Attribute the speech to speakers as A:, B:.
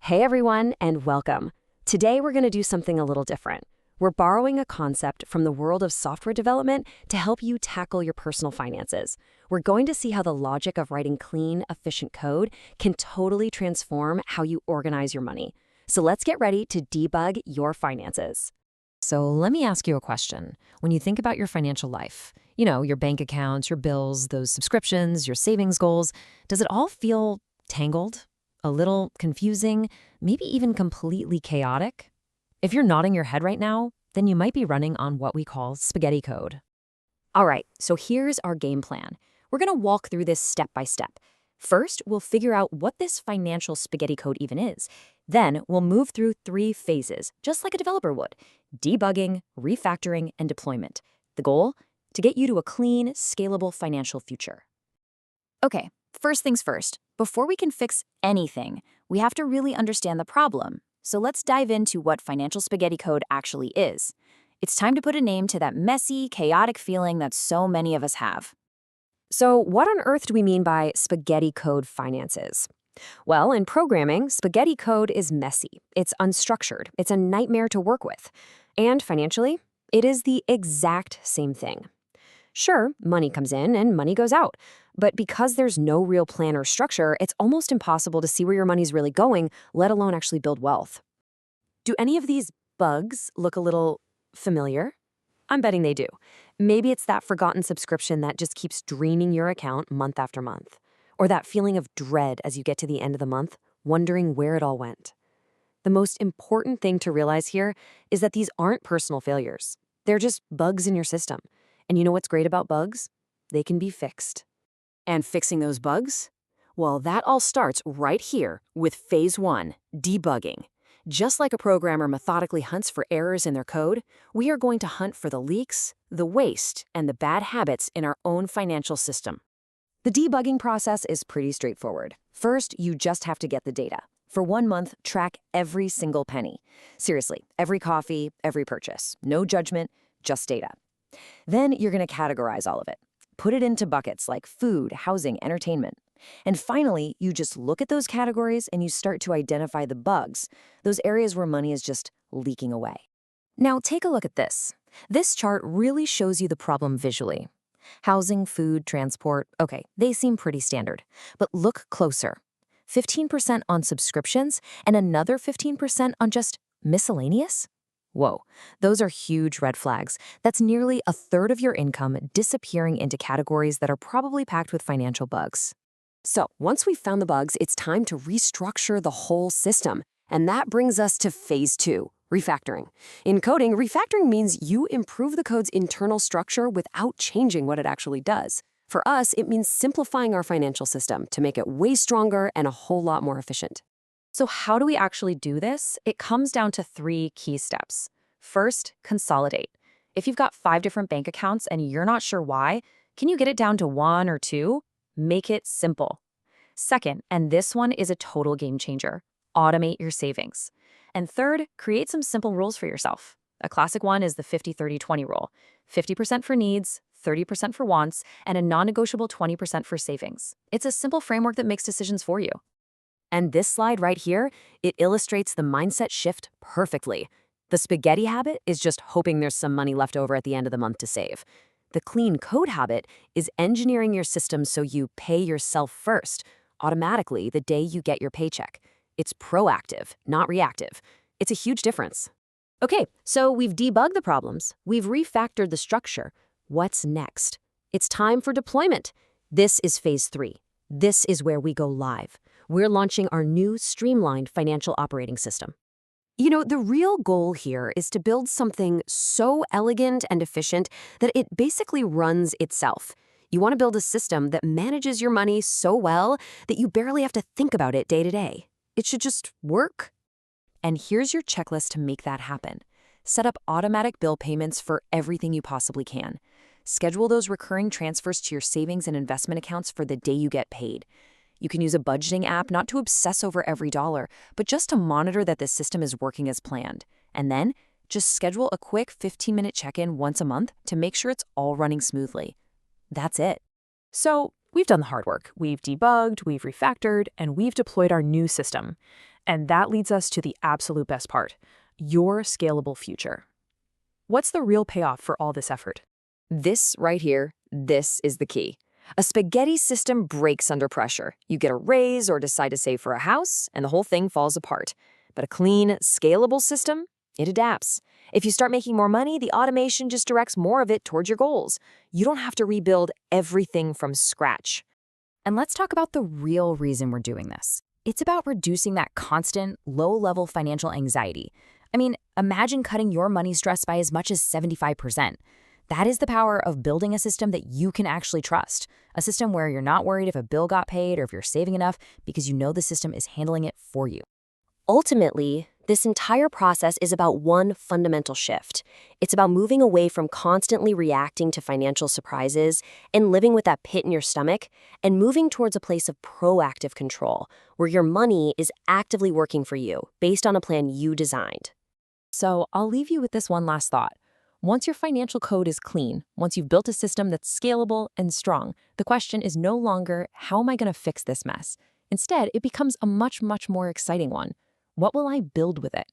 A: Hey everyone, and welcome. Today we're going to do something a little different. We're borrowing a concept from the world of software development to help you tackle your personal finances. We're going to see how the logic of writing clean, efficient code can totally transform how you organize your money. So let's get ready to debug your finances. So let me ask you a question. When you think about your financial life, your bank accounts, your bills, those subscriptions, your savings goals, does it all feel tangled? A little confusing, maybe even completely chaotic? If you're nodding your head right now, then you might be running on what we call spaghetti code. All right, so here's our game plan. We're going to walk through this step by step. First, we'll figure out what this financial spaghetti code even is. Then, we'll move through 3 phases, just like a developer would: debugging, refactoring, and deployment. The goal? To get you to a clean, scalable financial future.
B: Okay, first things first. Before we can fix anything, we have to really understand the problem. So let's dive into what financial spaghetti code actually is. It's time to put a name to that messy, chaotic feeling that so many of us have.
A: So what on earth do we mean by spaghetti code finances? Well, in programming, spaghetti code is messy. It's unstructured. It's a nightmare to work with. And financially, it is the exact same thing. Sure, money comes in and money goes out. But because there's no real plan or structure, it's almost impossible to see where your money's really going, let alone actually build wealth. Do any of these bugs look a little familiar? I'm betting they do. Maybe it's that forgotten subscription that just keeps draining your account month after month. Or that feeling of dread as you get to the end of the month, wondering where it all went. The most important thing to realize here is that these aren't personal failures. They're just bugs in your system. And you know what's great about bugs? They can be fixed.
C: And fixing those bugs? Well, that all starts right here with Phase 1, debugging. Just like a programmer methodically hunts for errors in their code, we are going to hunt for the leaks, the waste, and the bad habits in our own financial system.
A: The debugging process is pretty straightforward. First, you just have to get the data. For 1 month, track every single penny. Seriously, every coffee, every purchase. No judgment, just data. Then you're going to categorize all of it. Put it into buckets like food, housing, entertainment. And finally, you just look at those categories and you start to identify the bugs, those areas where money is just leaking away. Now take a look at this. This chart really shows you the problem visually. Housing, food, transport, okay, they seem pretty standard. But look closer. 15% on subscriptions and another 15% on just miscellaneous? Whoa, those are huge red flags. That's nearly a third of your income disappearing into categories that are probably packed with financial bugs. So once we've found the bugs, it's time to restructure the whole system. And that brings us to Phase 2, refactoring. In coding, refactoring means you improve the code's internal structure without changing what it actually does. For us, it means simplifying our financial system to make it way stronger and a whole lot more efficient. So how do we actually do this? It comes down to 3 key steps. First, consolidate. If you've got 5 different bank accounts and you're not sure why, can you get it down to 1 or 2? Make it simple. Second, and this one is a total game changer, automate your savings. And third, create some simple rules for yourself. A classic one is the 50-30-20 rule. 50% for needs, 30% for wants, and a non-negotiable 20% for savings. It's a simple framework that makes decisions for you. And this slide right here, it illustrates the mindset shift perfectly. The spaghetti habit is just hoping there's some money left over at the end of the month to save. The clean code habit is engineering your system so you pay yourself first, automatically the day you get your paycheck. It's proactive, not reactive. It's a huge difference. Okay, so we've debugged the problems. We've refactored the structure. What's next? It's time for deployment. This is Phase 3. This is where we go live. We're launching our new streamlined financial operating system. The real goal here is to build something so elegant and efficient that it basically runs itself. You want to build a system that manages your money so well that you barely have to think about it day to day. It should just work. And here's your checklist to make that happen. Set up automatic bill payments for everything you possibly can. Schedule those recurring transfers to your savings and investment accounts for the day you get paid. You can use a budgeting app not to obsess over every dollar, but just to monitor that the system is working as planned. And then, just schedule a quick 15-minute check-in once a month to make sure it's all running smoothly. That's it. So, we've done the hard work. We've debugged, we've refactored, and we've deployed our new system.
C: And that leads us to the absolute best part, your scalable future. What's the real payoff for all this effort?
A: This right here, this is the key. A spaghetti system breaks under pressure. You get a raise or decide to save for a house, and the whole thing falls apart. But a clean, scalable system, it adapts. If you start making more money, the automation just directs more of it towards your goals. You don't have to rebuild everything from scratch.
B: And let's talk about the real reason we're doing this. It's about reducing that constant, low-level financial anxiety. I mean, imagine cutting your money stress by as much as 75%. That is the power of building a system that you can actually trust. A system where you're not worried if a bill got paid or if you're saving enough because you know the system is handling it for you.
C: Ultimately, this entire process is about one fundamental shift. It's about moving away from constantly reacting to financial surprises and living with that pit in your stomach, and moving towards a place of proactive control, where your money is actively working for you based on a plan you designed.
A: So I'll leave you with this one last thought. Once your financial code is clean, once you've built a system that's scalable and strong, the question is no longer, how am I going to fix this mess? Instead, it becomes a much, much more exciting one. What will I build with it?